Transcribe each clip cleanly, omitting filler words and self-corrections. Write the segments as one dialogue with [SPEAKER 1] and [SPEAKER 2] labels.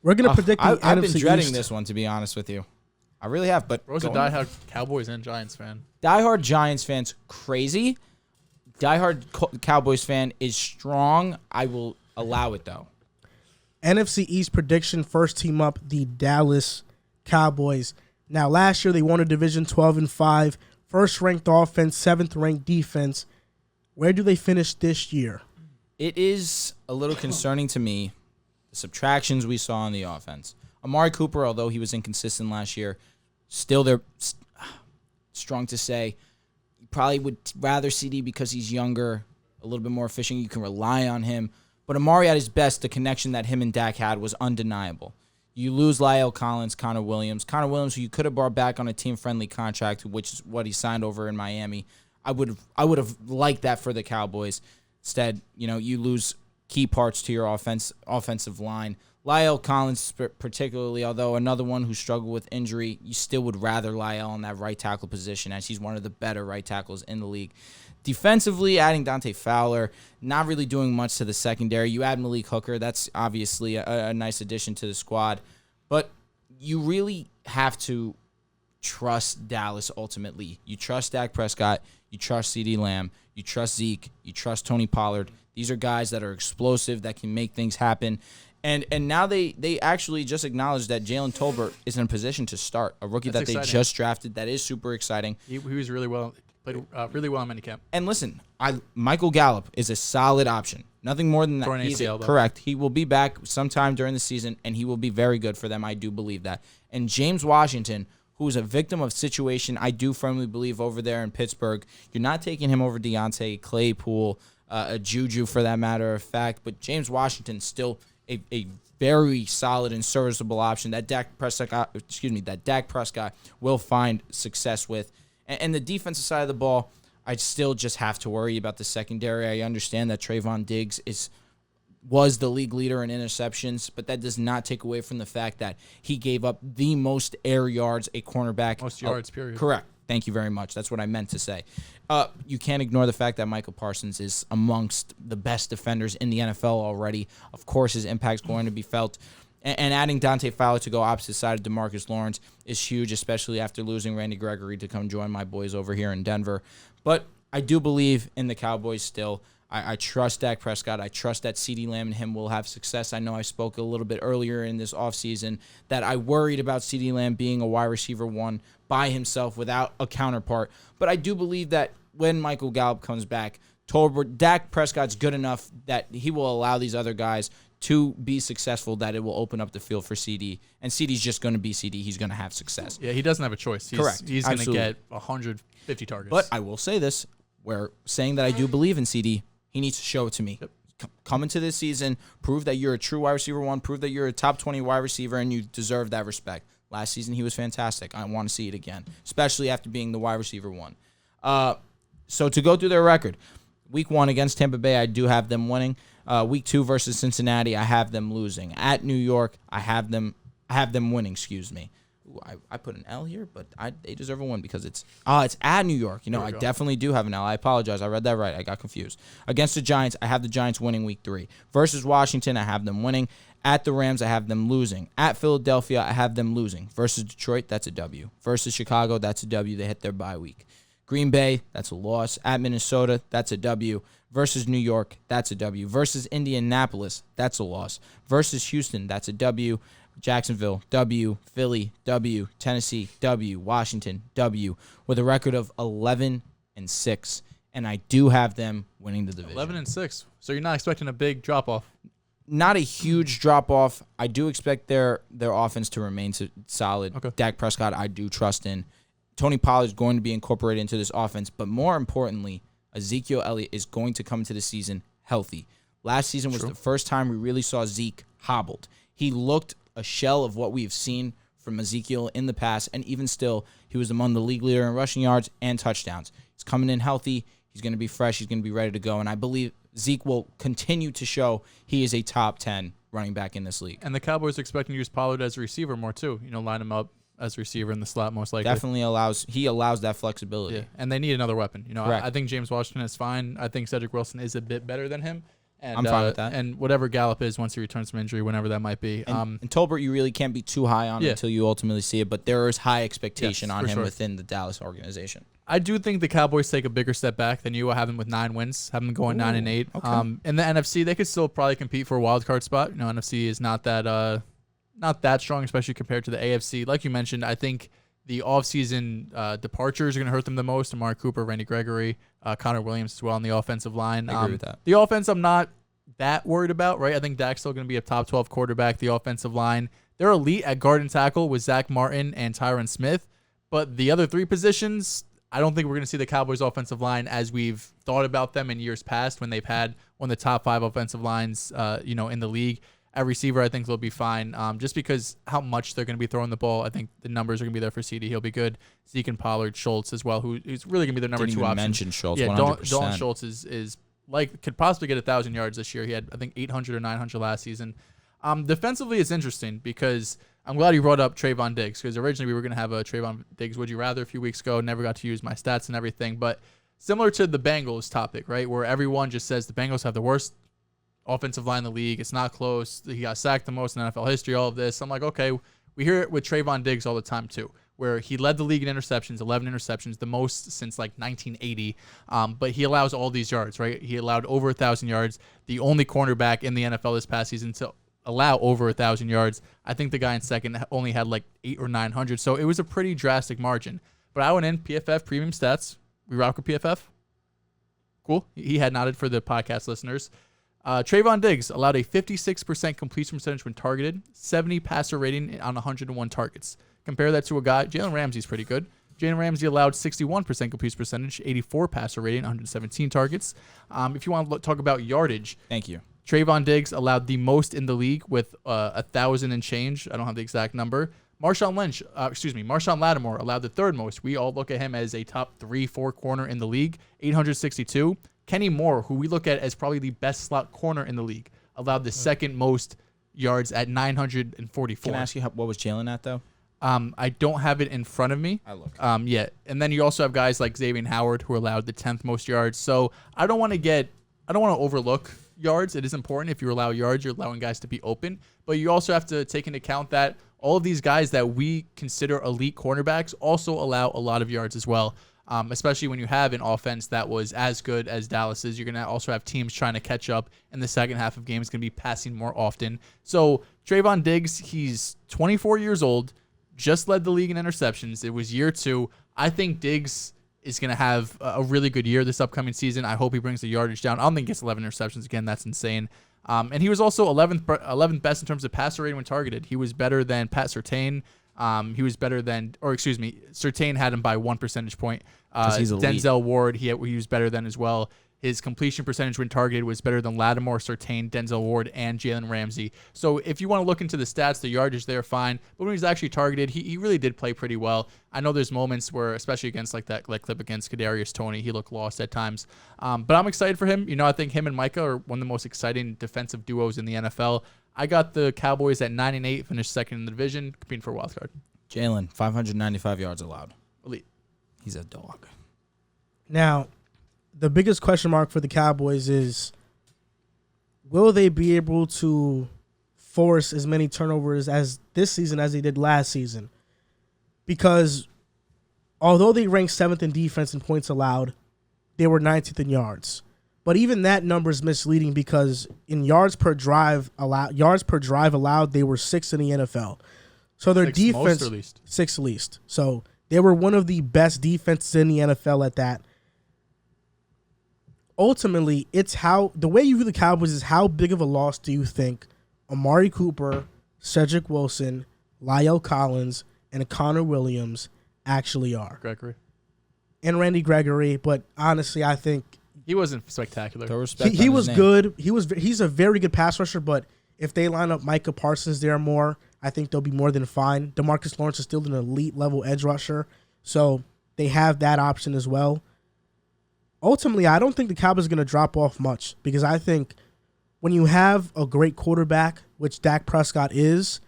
[SPEAKER 1] We're going to predict the
[SPEAKER 2] I've been
[SPEAKER 1] NFC
[SPEAKER 2] dreading
[SPEAKER 1] East.
[SPEAKER 2] this one, to be honest with you. I really have. But
[SPEAKER 3] Bro's a diehard Cowboys and Giants fan.
[SPEAKER 2] Diehard Giants fans, crazy. Diehard Cowboys fan is strong. I will allow it, though.
[SPEAKER 1] NFC East prediction, first team up, the Dallas Cowboys. Now, last year they won a division 12-5, first-ranked offense, seventh-ranked defense. Where do they finish this year?
[SPEAKER 2] It is a little concerning to me, the subtractions we saw on the offense. Amari Cooper, although he was inconsistent last year, still they're strong to say. You probably would rather CD because he's younger, a little bit more efficient. You can rely on him. But Amari at his best, the connection that him and Dak had was undeniable. You lose La'el Collins, Connor Williams, who you could have brought back on a team-friendly contract, which is what he signed over in Miami. I would have liked that for the Cowboys. Instead, you lose key parts to your offensive line. La'el Collins particularly, although another one who struggled with injury, you still would rather La'el in that right tackle position as he's one of the better right tackles in the league. Defensively, adding Dante Fowler, not really doing much to the secondary. You add Malik Hooker, that's obviously a nice addition to the squad. But you really have to trust Dallas ultimately. You trust Dak Prescott, you trust CeeDee Lamb, you trust Zeke, you trust Tony Pollard. These are guys that are explosive, that can make things happen. And now they actually just acknowledged that Jalen Tolbert is in a position to start, a rookie
[SPEAKER 3] That's
[SPEAKER 2] that
[SPEAKER 3] exciting.
[SPEAKER 2] They just drafted. That is super exciting.
[SPEAKER 3] He was really well, played really well in minicamp.
[SPEAKER 2] And listen, Michael Gallup is a solid option. Nothing more than that.
[SPEAKER 3] For an
[SPEAKER 2] He's
[SPEAKER 3] ACL, though.
[SPEAKER 2] correct. He will be back sometime during the season, and he will be very good for them. I do believe that. And James Washington, who is a victim of situation, I do firmly believe over there in Pittsburgh. You're not taking him over Deontay, Claypool, a Juju for that matter of fact. But James Washington still a very solid and serviceable option that Dak Prescott will find success with. And the defensive side of the ball, I still just have to worry about the secondary. I understand that Trayvon Diggs was the league leader in interceptions, but that does not take away from the fact that he gave up the most air yards a cornerback.
[SPEAKER 3] Most yards, period.
[SPEAKER 2] Correct. Thank you very much. That's what I meant to say. You can't ignore the fact that Michael Parsons is amongst the best defenders in the NFL already. Of course, his impact is going to be felt. And adding Dante Fowler to go opposite side of DeMarcus Lawrence is huge, especially after losing Randy Gregory to come join my boys over here in Denver. But I do believe in the Cowboys still. I trust Dak Prescott. I trust that CeeDee Lamb and him will have success. I know I spoke a little bit earlier in this offseason that I worried about CeeDee Lamb being a wide receiver one by himself without a counterpart. But I do believe that when Michael Gallup comes back, Dak Prescott's good enough that he will allow these other guys to be successful, that it will open up the field for CD. And CD's just going to be CD. He's going to have success.
[SPEAKER 3] Yeah, he doesn't have a choice.
[SPEAKER 2] Correct.
[SPEAKER 3] He's going to get 150 targets.
[SPEAKER 2] But I will say this, where saying that I do believe in CD, he needs to show it to me. Yep. Come into this season, prove that you're a true wide receiver one, prove that you're a top 20 wide receiver, and you deserve that respect. Last season, he was fantastic. I want to see it again, especially after being the wide receiver one. So to go through their record, week 1 against Tampa Bay, I do have them winning. Week 2 versus Cincinnati, I have them losing. At New York, I have them winning. Excuse me. Ooh, I put an L here, but they deserve a win because it's at New York. I definitely do have an L. I apologize. I read that right. I got confused. Against the Giants, I have the Giants winning week 3. Versus Washington, I have them winning. At the Rams, I have them losing. At Philadelphia, I have them losing. Versus Detroit, that's a W. Versus Chicago, that's a W. They hit their bye week. Green Bay, that's a loss. At Minnesota, that's a W. Versus New York, that's a W. Versus Indianapolis, that's a loss. Versus Houston, that's a W. Jacksonville, W. Philly, W. Tennessee, W. Washington, W. With a record of 11-6. And I do have them winning the division.
[SPEAKER 3] 11-6. So you're not expecting a big drop-off?
[SPEAKER 2] Not a huge drop-off. I do expect their offense to remain solid.
[SPEAKER 3] Okay.
[SPEAKER 2] Dak Prescott, I do trust in. Tony Pollard is going to be incorporated into this offense. But more importantly, Ezekiel Elliott is going to come into the season healthy. Last season was the first time we really saw Zeke hobbled. He looked a shell of what we've seen from Ezekiel in the past, and even still, he was among the league leader in rushing yards and touchdowns. He's coming in healthy. He's going to be fresh. He's going to be ready to go, and I believe Zeke will continue to show he is a top 10 running back in this league.
[SPEAKER 3] And the Cowboys are expecting to use Pollard as a receiver more, too. Line him up as a receiver in the slot, most likely.
[SPEAKER 2] Definitely allows that flexibility.
[SPEAKER 3] Yeah, and they need another weapon.
[SPEAKER 2] Correct.
[SPEAKER 3] I think James Washington is fine. I think Cedric Wilson is a bit better than him. And,
[SPEAKER 2] I'm fine with that.
[SPEAKER 3] And whatever Gallup is once he returns from injury, whenever that might be.
[SPEAKER 2] And Tolbert, you really can't be too high on until you ultimately see it, but there is high expectation on him within the Dallas organization.
[SPEAKER 3] I do think the Cowboys take a bigger step back than you have them with 9 wins, have them going 9-8.
[SPEAKER 2] Okay.
[SPEAKER 3] In the NFC, they could still probably compete for a wild card spot. NFC is not that strong, especially compared to the AFC. Like you mentioned, I think the offseason departures are going to hurt them the most. Amari Cooper, Randy Gregory, Connor Williams as well on the offensive line.
[SPEAKER 2] I agree with that.
[SPEAKER 3] The offense, I'm not that worried about, right? I think Dak's still going to be a top 12 quarterback. The offensive line, they're elite at guard and tackle with Zach Martin and Tyron Smith. But the other 3 positions, I don't think we're going to see the Cowboys offensive line as we've thought about them in years past when they've had one of the top 5 offensive lines, in the league. At receiver, I think they'll be fine. Just because how much they're going to be throwing the ball, I think the numbers are going to be there for CD. He'll be good. Zeke and Pollard, Schultz as well, who's really going to be their number 2 option.
[SPEAKER 2] Mention Schultz.
[SPEAKER 3] Yeah,
[SPEAKER 2] 100%.
[SPEAKER 3] Dalton Schultz is could possibly get 1,000 yards this year. He had, I think, 800 or 900 last season. Defensively, it's interesting because I'm glad you brought up Trayvon Diggs, because originally we were going to have a Trayvon Diggs Would You Rather a few weeks ago. Never got to use my stats and everything. But similar to the Bengals topic, right, where everyone just says the Bengals have the worst offensive line in the league. It's not close. He got sacked the most in NFL history, all of this. I'm like, okay, we hear it with Trayvon Diggs all the time too, where he led the league in interceptions, 11 interceptions, the most since like 1980. But he allows all these yards, right? He allowed over 1,000 yards. The only cornerback in the NFL this past season to allow over 1,000 yards. I think the guy in second only had like 800 or 900. So it was a pretty drastic margin. But I went in, PFF premium stats. We rock with PFF. Cool. He had nodded for the podcast listeners. Trayvon Diggs allowed a 56% completion percentage when targeted, 70 passer rating on 101 targets. Compare that to a guy, Jalen Ramsey's pretty good. Jalen Ramsey allowed 61% completion percentage, 84 passer rating, 117 targets. If you want to talk about yardage,
[SPEAKER 2] thank you.
[SPEAKER 3] Trayvon Diggs allowed the most in the league with 1,000 and change. I don't have the exact number. Marshawn Lattimore allowed the 3rd most. We all look at him as a top 3-4 corner in the league, 862. Kenny Moore, who we look at as probably the best slot corner in the league, allowed the 2nd most yards at 944.
[SPEAKER 2] Can I ask you what was Jalen at, though?
[SPEAKER 3] I don't have it in front of me.
[SPEAKER 2] I look.
[SPEAKER 3] Yeah. And then you also have guys like Xavier Howard who allowed the 10th most yards. So I don't want to overlook yards. It is important. If you allow yards, you're allowing guys to be open. But you also have to take into account that all of these guys that we consider elite cornerbacks also allow a lot of yards as well. Especially when you have an offense that was as good as Dallas's. You're going to also have teams trying to catch up in the second half of games, going to be passing more often. So Trayvon Diggs, he's 24 years old, just led the league in interceptions. It was year 2. I think Diggs is going to have a really good year this upcoming season. I hope he brings the yardage down. I don't think he gets 11 interceptions again. That's insane. And he was also 11th best in terms of passer rating when targeted. He was better than Pat Surtain. Surtain had him by 1 percentage point.
[SPEAKER 2] He's elite.
[SPEAKER 3] Denzel Ward, he was better than as well. His completion percentage when targeted was better than Lattimore, Surtain, Denzel Ward, and Jalen Ramsey. So if you want to look into the stats, the yardage there, fine. But when he's actually targeted, he really did play pretty well. I know there's moments where, especially against like clip against Kadarius Toney, he looked lost at times. But I'm excited for him. I think him and Micah are one of the most exciting defensive duos in the NFL. I got the Cowboys at 9-8, finished 2nd in the division, competing for a wild card.
[SPEAKER 2] Jalen, 595 yards allowed.
[SPEAKER 3] Elite.
[SPEAKER 2] He's a dog.
[SPEAKER 1] Now, the biggest question mark for the Cowboys is, will they be able to force as many turnovers as this season as they did last season? Because although they ranked 7th in defense in points allowed, they were 19th in yards. But even that number is misleading because in yards per drive allowed, they were 6th in the NFL. So their defense,
[SPEAKER 3] most or least?
[SPEAKER 1] 6th least. So they were one of the best defenses in the NFL at that. Ultimately, it's the way you view the Cowboys is how big of a loss do you think Amari Cooper, Cedric Wilson, La'el Collins, and Connor Williams actually are?
[SPEAKER 3] Gregory.
[SPEAKER 1] And Randy Gregory, but honestly, I think
[SPEAKER 3] he wasn't spectacular.
[SPEAKER 1] He was good. He's a very good pass rusher, but if they line up Micah Parsons there more, I think they'll be more than fine. DeMarcus Lawrence is still an elite level edge rusher, so they have that option as well. Ultimately, I don't think the Cowboys are going to drop off much because I think when you have a great quarterback, which Dak Prescott is,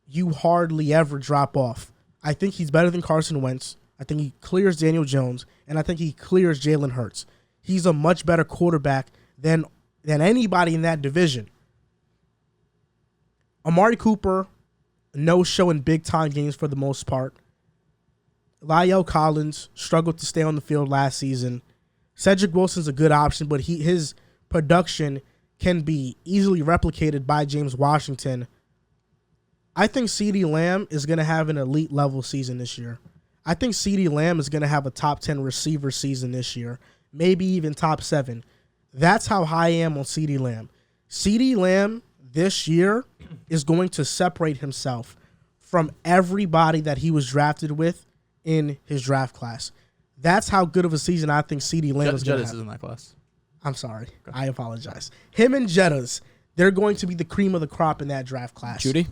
[SPEAKER 1] you hardly ever drop off. I think he's better than Carson Wentz. I think he clears Daniel Jones, and I think he clears Jalen Hurts. He's a much better quarterback than than anybody in that division. Amari Cooper, no show in big-time games for the most part. La'el Collins struggled to stay on the field last season. Cedric Wilson's a good option, but his production can be easily replicated by James Washington. I think CeeDee Lamb is going to have an elite-level season this year. I think CeeDee Lamb is going to have a top 10 receiver season this year, maybe even top 7. That's how high I am on CeeDee Lamb. CeeDee Lamb this year is going to separate himself from everybody that he was drafted with in his draft class. That's how good of a season I think CeeDee Lamb is going to have.
[SPEAKER 3] Jettis is in that class.
[SPEAKER 1] I'm sorry. Okay. I apologize. Him and Jettas, they're going to be the cream of the crop in that draft class.
[SPEAKER 2] Judy?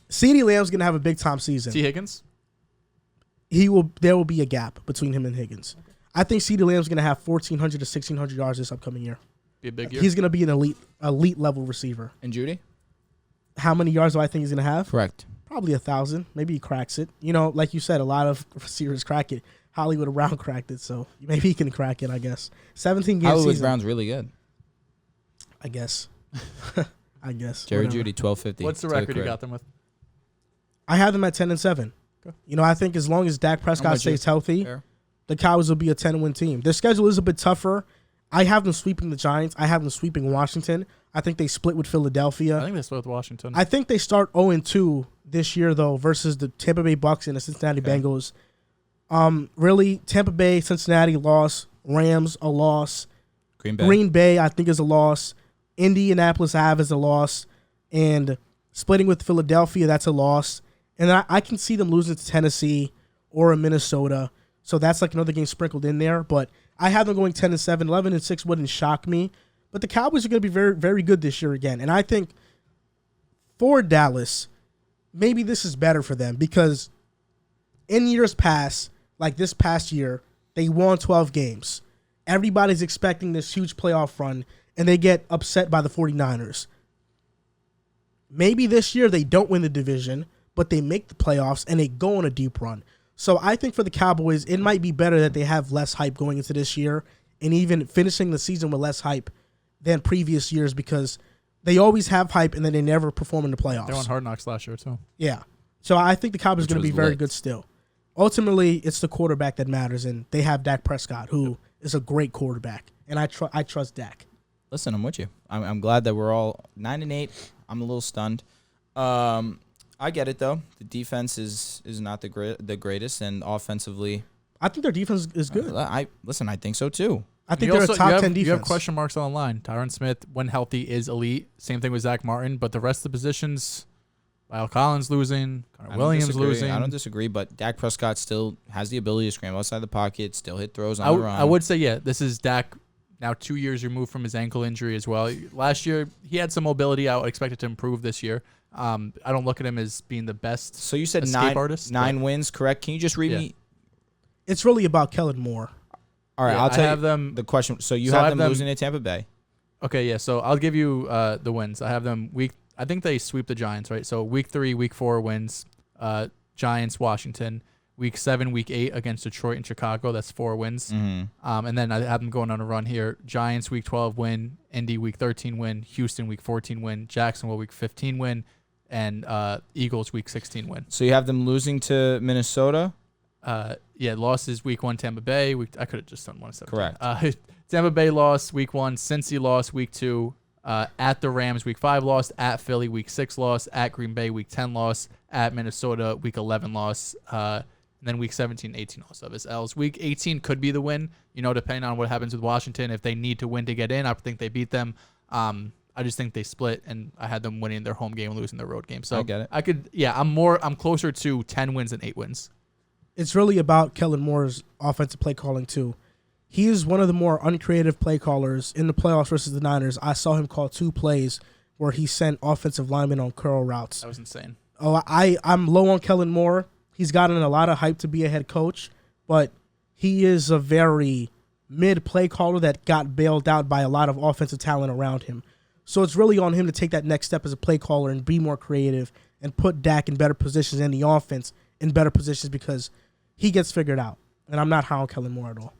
[SPEAKER 1] CeeDee Lamb's going to have a big-time season.
[SPEAKER 3] T. Higgins?
[SPEAKER 1] There will be a gap between him and Higgins. Okay. I think CeeDee Lamb's going to have 1,400 to 1,600 yards this upcoming year.
[SPEAKER 3] Be a big year.
[SPEAKER 1] He's going to be an elite level receiver.
[SPEAKER 2] And Judy?
[SPEAKER 1] How many yards do I think he's going to have?
[SPEAKER 2] Correct.
[SPEAKER 1] Probably 1,000. Maybe he cracks it. You know, like you said, a lot of receivers crack it. Hollywood Brown cracked it, so maybe he can crack it, I guess. 17 games
[SPEAKER 2] Hollywood
[SPEAKER 1] season.
[SPEAKER 2] Brown's really good.
[SPEAKER 1] I guess. I guess.
[SPEAKER 2] Jerry
[SPEAKER 1] Whatever.
[SPEAKER 2] Judy, 1250.
[SPEAKER 3] What's the record you got them with?
[SPEAKER 1] I have them at 10-7. Okay. You know, I think as long as Dak Prescott stays healthy, the Cowboys will be a 10-win team. Their schedule is a bit tougher. I have them sweeping the Giants. I have them sweeping Washington. I think they split with Philadelphia.
[SPEAKER 3] I think they split with Washington.
[SPEAKER 1] I think they start 0-2 this year, though, versus the Tampa Bay Bucks and the Cincinnati Bengals. Really, Tampa Bay, Cincinnati loss. Rams, a loss. Green Bay, I think, is a loss. Indianapolis Ave is a loss. And splitting with Philadelphia, that's a loss. And I can see them losing to Tennessee or Minnesota. So that's like another game sprinkled in there. But I have them going 10-7. 11-6 wouldn't shock me. But the Cowboys are going to be very, very good this year again. And I think for Dallas, maybe this is better for them because in years past, like this past year, they won 12 games. Everybody's expecting this huge playoff run, and they get upset by the 49ers. Maybe this year they don't win the division, but they make the playoffs, and they go on a deep run. So I think for the Cowboys, it might be better that they have less hype going into this year and even finishing the season with less hype than previous years because they always have hype and then they never perform in the playoffs.
[SPEAKER 3] They won Hard Knocks last year, too.
[SPEAKER 1] Yeah. So I think the Cowboys are going to be very good still. Ultimately, it's the quarterback that matters, and they have Dak Prescott, who is a great quarterback, and I trust Dak.
[SPEAKER 2] Listen, I'm with you. I'm glad that we're all 9-8. I'm a little stunned. I get it, though. The defense is not the greatest, and offensively,
[SPEAKER 1] I think their defense is good.
[SPEAKER 2] I think so, too.
[SPEAKER 1] I think they're a top 10 defense.
[SPEAKER 3] You have question marks on the line. Tyron Smith, when healthy, is elite. Same thing with Zach Martin. But the rest of the positions, La'el Collins losing, Connor Williams losing.
[SPEAKER 2] I don't disagree, but Dak Prescott still has the ability to scramble outside the pocket, still hit throws on the run.
[SPEAKER 3] I would say, yeah, this is Dak now 2 years removed from his ankle injury as well. Last year, he had some mobility. I would expect it to improve this year. I don't look at him as being the best
[SPEAKER 2] So you said nine wins, correct? Can you just read me?
[SPEAKER 1] It's really about Kellen Moore.
[SPEAKER 2] All right, I'll tell you the question. So you have them losing to Tampa Bay.
[SPEAKER 3] Okay, yeah. So I'll give you the wins. I have them I think they sweep the Giants, right? So week 3, week 4 wins. Giants, Washington. Week 7, week 8 against Detroit and Chicago. That's 4 wins. Mm-hmm. And then I have them going on a run here. Giants week 12 win. Indy week 13 win. Houston week 14 win. Jacksonville week 15 win. And Eagles week 16 win.
[SPEAKER 2] So you have them losing to Minnesota.
[SPEAKER 3] Yeah, losses week 1 Tampa Bay. I could have just done 1-7.
[SPEAKER 2] Correct.
[SPEAKER 3] Tampa Bay lost week 1. Cincy lost week 2. At the Rams week 5 loss. At Philly week 6 loss. At Green Bay week 10 loss. At Minnesota week 11 loss. And then week 17, 18 loss of his L's. Week 18 could be the win. You know, depending on what happens with Washington. If they need to win to get in, I think they beat them. I just think they split, and I had them winning their home game and losing their road game. So
[SPEAKER 2] I get it.
[SPEAKER 3] I'm closer to 10 wins than 8 wins.
[SPEAKER 1] It's really about Kellen Moore's offensive play calling, too. He is one of the more uncreative play callers in the playoffs versus the Niners. I saw him call 2 plays where he sent offensive linemen on curl routes.
[SPEAKER 3] That was insane.
[SPEAKER 1] I'm low on Kellen Moore. He's gotten a lot of hype to be a head coach, but he is a very mid-play caller that got bailed out by a lot of offensive talent around him. So it's really on him to take that next step as a play caller and be more creative and put Dak in better positions and the offense in better positions because he gets figured out. And I'm not high on Kellen Moore at all.